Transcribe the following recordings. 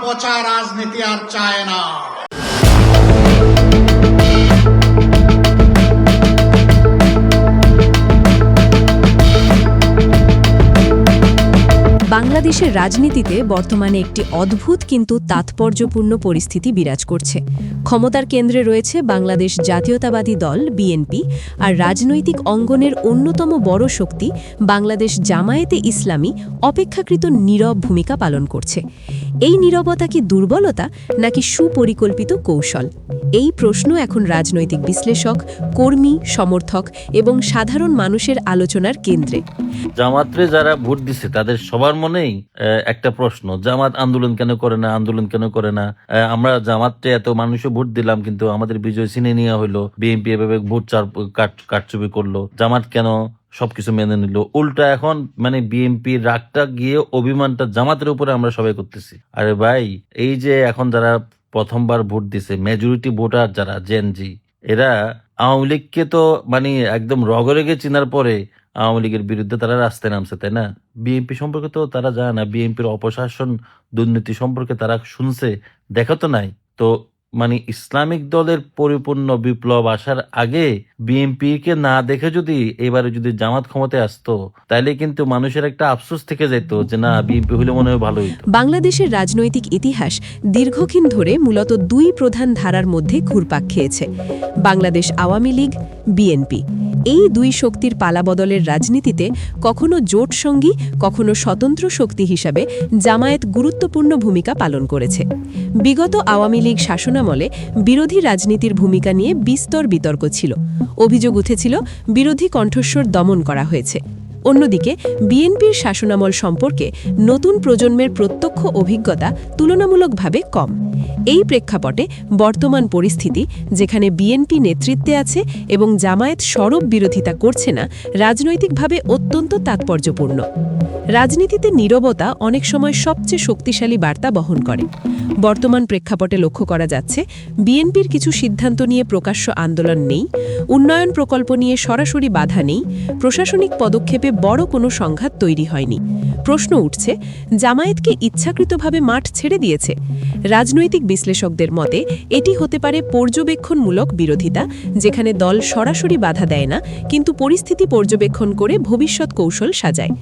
পচা রাজনীতি আর চায় না। বাংলাদেশের রাজনীতিতে বর্তমানে একটি অদ্ভুত কিন্তু তাৎপর্যপূর্ণ পরিস্থিতি বিরাজ করছে। ক্ষমতার কেন্দ্রে রয়েছে বাংলাদেশ জাতীয়তাবাদী দল বিএনপি, আর রাজনৈতিক অঙ্গনের অন্যতম বড় শক্তি বাংলাদেশ জামায়াতে ইসলামী অপেক্ষাকৃত নীরব ভূমিকা পালন করছে। এই নীরবতা কি দুর্বলতা নাকি সুপরিকল্পিত কৌশল? এই প্রশ্ন এখন রাজনৈতিক বিশ্লেষক, কর্মী, সমর্থক এবং সাধারণ মানুষের আলোচনার কেন্দ্রে। জামাতরে যারা ভোট দিচ্ছে তাদের সবার মনেই একটা প্রশ্ন, জামাত আন্দোলন কেন করে না, আন্দোলন কেন করে না? আমরা জামাতরে এত মানুষও ভোট দিলাম, কিন্তু আমাদের বিজয় ছিনে নেওয়া হইলো, বিএনপি এভাবে ভোট কারচুপি করলো, জামাত কেন সবকিছু মেনে নিল? উল্টা এখন মানে বিএনপির রাগটা গিয়ে অভিমানটা জামাতের উপরে আমরা সবাই করতেছি। আরে ভাই, এই যে এখন যারা প্রথমবার ভোট দিছে, মেজরিটি ভোটার যারা জেনজি, এরা আওয়ামী লীগকে তো মানে একদম রগরেগে চিনার পরে আওয়ামী লীগের বিরুদ্ধে তারা রাস্তায় নামছে, তাই না? বিএনপি সম্পর্কে তো তারা জানে না, বিএনপির অপশাসন দুর্নীতি সম্পর্কে তারা শুনছে, দেখা তো নাই। তো মানে ইসলামিক দলের পরিপূর্ণ বিপ্লব আসার আগে বিএনপি কে না দেখে যদি এবারে যদি জামাত ক্ষমতায় আসতো, তাইলে কিন্তু মানুষের একটা আফসোস থেকে যেত যে না, বিএনপি হলে মনে হয় ভালো হইতো। বাংলাদেশের রাজনৈতিক ইতিহাস দীর্ঘদিন ধরে মূলত দুই প্রধান ধারার মধ্যে ঘুরপাক খেয়েছে: বাংলাদেশ আওয়ামী লীগ, বিএনপি। এই দুই শক্তির পালাবদলের রাজনীতিতে কখনো জোট সঙ্গী, কখনো স্বতন্ত্র শক্তি হিসাবে জামায়াত গুরুত্বপূর্ণ ভূমিকা পালন করেছে। বিগত আওয়ামী লীগ শাসনামলে বিরোধী রাজনীতির ভূমিকা নিয়ে বিস্তর বিতর্ক ছিল। অভিযোগ উঠেছিল বিরোধী কণ্ঠস্বর দমন করা হয়েছে। অন্যদিকে বিএনপির শাসনামল সম্পর্কে নতুন প্রজন্মের প্রত্যক্ষ অভিজ্ঞতা তুলনামূলকভাবে কম। এই প্রেক্ষাপটে বর্তমান পরিস্থিতি, যেখানে বিএনপি নেতৃত্বে আছে এবং জামায়াত সরব বিরোধিতা করছে না, রাজনৈতিকভাবে অত্যন্ত তাৎপর্যপূর্ণ। রাজনীতিতে নীরবতা অনেক সময় সবচেয়ে শক্তিশালী বার্তা বহন করে। বর্তমান প্রেক্ষাপটে লক্ষ্য করা যাচ্ছে, বিএনপির কিছু সিদ্ধান্ত নিয়ে প্রকাশ্য আন্দোলন নেই, উন্নয়ন প্রকল্প নিয়ে সরাসরি বাধা নেই, প্রশাসনিক পদক্ষেপে বড় কোনো সংঘাত তৈরি হয়নি। প্রশ্ন উঠছে, জামায়াতকে ইচ্ছাকৃতভাবে মাঠ ছেড়ে দিয়েছে? রাজনৈতিক বিশ্লেষকদের মতে এটি হতে পারে পর্যবেক্ষণমূলক বিরোধিতা, যেখানে দল সরাসরি বাধা দেয় না, কিন্তু পরিস্থিতি পর্যবেক্ষণ করে ভবিষ্যৎ কৌশল সাজায়।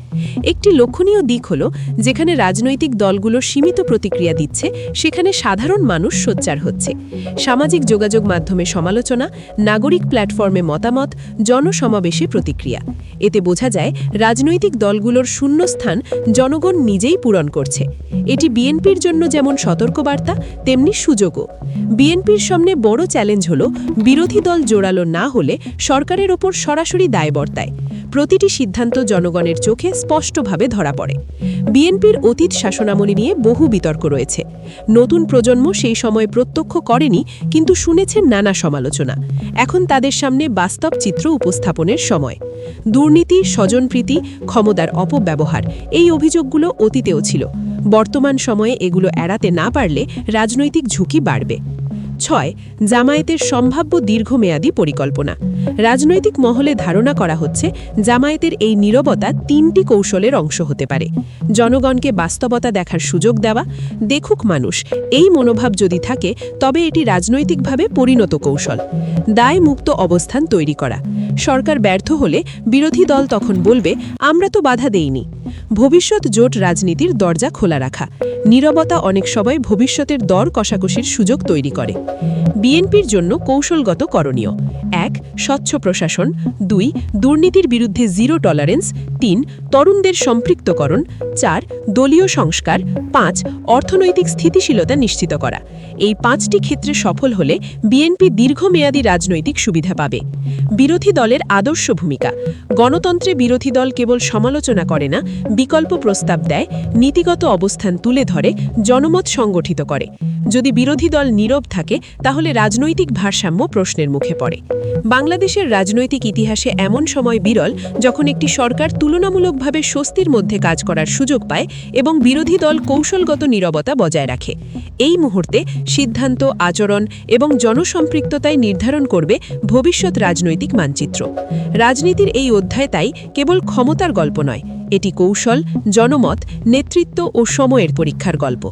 একটি লক্ষণীয় দিক হল, যেখানে রাজনৈতিক দলগুলো সীমিত প্রতিক্রিয়া দিচ্ছে, সেখানে সাধারণ মানুষ সোচ্চার হচ্ছে। সামাজিক যোগাযোগ মাধ্যমে সমালোচনা, নাগরিক প্ল্যাটফর্মে মতামত, জনসমাবেশে প্রতিক্রিয়া। এতে বোঝা যায় রাজনৈতিক দলগুলোর শূন্যস্থান জনগণ নিজেই পূরণ করছে। এটি বিএনপির জন্য যেমন সতর্কবার্তা, তেমনি সুযোগও। বিএনপির সামনে বড় চ্যালেঞ্জ হল, বিরোধী দল জোরালো না হলে সরকারের ওপর সরাসরি দায় বর্তায়। প্রতিটি সিদ্ধান্ত জনগণের চোখে স্পষ্টভাবে ধরা পড়ে। বিএনপির অতীত শাসনামলী নিয়ে বহু বিতর্ক রয়েছে। নতুন প্রজন্ম সেই সময় প্রত্যক্ষ করেনি, কিন্তু শুনেছে নানা সমালোচনা। এখন তাদের সামনে বাস্তব চিত্র উপস্থাপনের সময়। দুর্নীতি, স্বজনপ্রীতি, ক্ষমতার অপব্যবহার, এই অভিযোগগুলো অতীতেও ছিল। বর্তমান সময়ে এগুলো এড়াতে না পারলে রাজনৈতিক ঝুঁকি বাড়বে। 6. জামায়াতের সম্ভাব্য দীর্ঘমেয়াদী পরিকল্পনা। রাজনৈতিক মহলে ধারণা করা হচ্ছে, জামায়াতের এই নীরবতা 3টি কৌশলের অংশ হতে পারে। জনগণকে বাস্তবতা দেখার সুযোগ দেওয়া, দেখুক মানুষ, এই মনোভাব যদি থাকে তবে এটি রাজনৈতিকভাবে পরিণত কৌশল। দায় মুক্ত অবস্থান তৈরি করা। সরকার ব্যর্থ হলে বিরোধী দল তখন বলবে, আমরা তো বাধা দেইনি। ভবিষ্যৎ জোট রাজনীতির দরজা খোলা রাখা। নীরবতা অনেক সময় ভবিষ্যতের দর কষাকষির সুযোগ তৈরি করে। বিএনপির জন্য কৌশলগত করণীয়: 1. স্বচ্ছ প্রশাসন, 2. দুর্নীতির বিরুদ্ধে জিরো টলারেন্স, 3. তরুণদের সম্পৃক্তকরণ, 4. দলীয় সংস্কার, 5. অর্থনৈতিক স্থিতিশীলতা নিশ্চিত করা। এই 5টি ক্ষেত্রে সফল হলে বিএনপি দীর্ঘমেয়াদী রাজনৈতিক সুবিধা পাবে। বিরোধী দলের আদর্শ ভূমিকা। গণতন্ত্রে বিরোধী দল কেবল সমালোচনা করে না, বিকল্প প্রস্তাব দেয়, নীতিগত অবস্থান তুলে ধরে, জনমত সংগঠিত করে। যদি বিরোধী দল নীরব থাকে, তাহলে রাজনৈতিক ভারসাম্য প্রশ্নের মুখে পড়ে। বাংলাদেশের রাজনৈতিক ইতিহাসে এমন সময় বিরল, যখন একটি সরকার তুলনামূলকভাবে স্বস্তির মধ্যে কাজ করার সুযোগ পায় এবং বিরোধী দল কৌশলগত নীরবতা বজায় রাখে। এই মুহূর্তে সিদ্ধান্ত, আচরণ এবং জনসম্পৃক্ততায় নির্ধারণ করবে ভবিষ্যৎ রাজনৈতিক মানচিত্র। রাজনীতির এই অধ্যায় তাই কেবল ক্ষমতার গল্প নয়, এটি কৌশল, জনমত, নেতৃত্ব ও সময়ের পরীক্ষার গল্প।